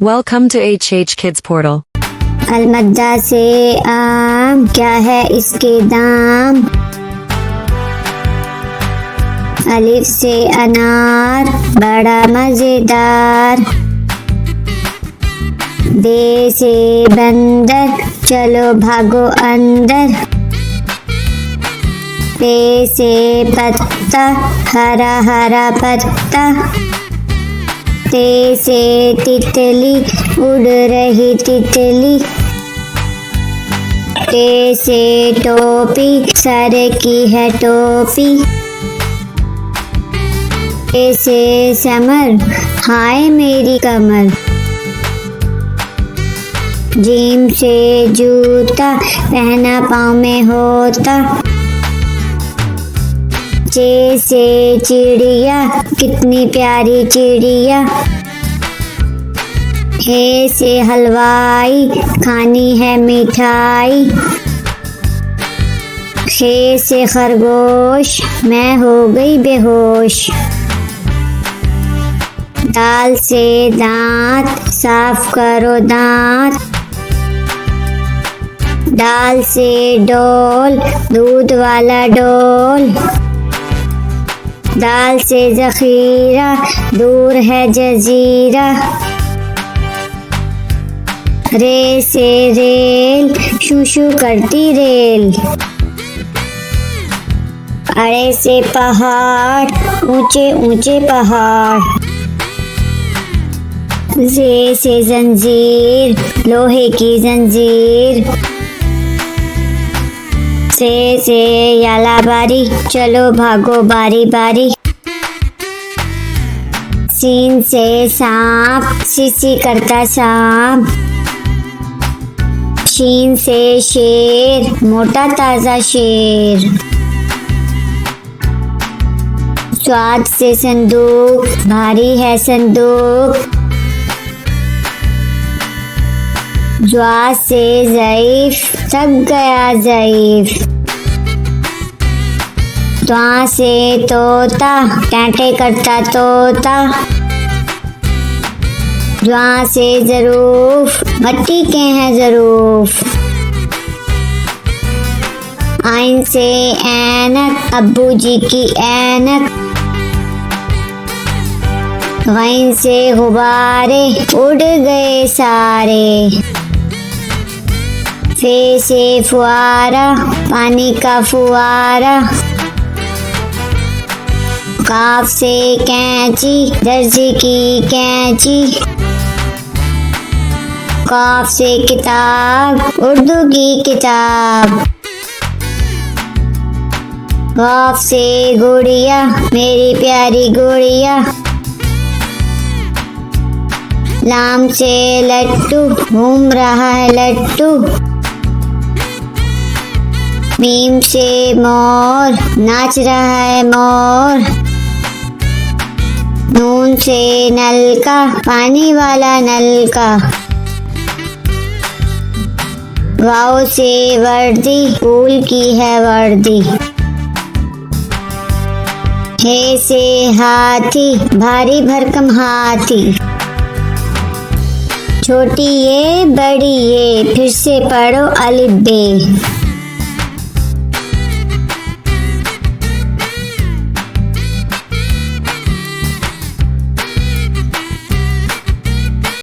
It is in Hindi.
Welcome to HH Kids Portal. अलमद्दा से आम, क्या है इसके दाम। अलिफ से अनार, बड़ा मजेदार। बे से बंदर, चलो भागो अंदर। पे से पत्ता, हरा हरा पत्ता। ते से तितली, उड़ रही तितली। टे से टोपी, सर की है टोपी। टे से समर, हाय मेरी कमर। जीम से जूता, पहना पाँव में होता। चे से चिड़िया, कितनी प्यारी चिड़िया। हे से हलवाई, खानी है मिठाई। खे से खरगोश, मैं हो गई बेहोश। दाल से दांत, साफ करो दांत। दाल से डोल, दूध वाला डोल। दाल से जखीरा, दूर है जजीरा। रे से रेल, शू शू करती रेल। अरे से पहाड़, ऊंचे ऊंचे पहाड़। जे से जंजीर, लोहे की जंजीर। से याला बारी, चलो भागो बारी बारी। सीन से सांप, सीसी करता सांप। शीन से शेर, मोटा ताजा शेर। स्वाद से संदूक, भारी है संदूक। ज्वा से ज़ईफ, थक गया ज़ईफ। त्वा से तोता, टांटे करता तोता। ज्वा से ज़रूफ, मट्टी के हैं ज़रूफ। आइन से ऐनक, अब्बू जी की ऐनक। गैन से गुब्बारे, उड़ गए सारे। फे से फुआरा, पानी का फुआरा। काफ से कैंची, दर्जी की कैंची। काफ से किताब, उर्दू की किताब। गाफ से गुड़िया, मेरी प्यारी गुड़िया। लाम से लट्टू, घूम रहा है लट्टू। मीम से मोर, नाच रहा है मोर। नून से नलका, पानी वाला नलका। वाव से वर्दी, फूल की है वर्दी। हे से हाथी, भारी भरकम हाथी। छोटी ये बड़ी ये, फिर से पढ़ो अलिफ बे।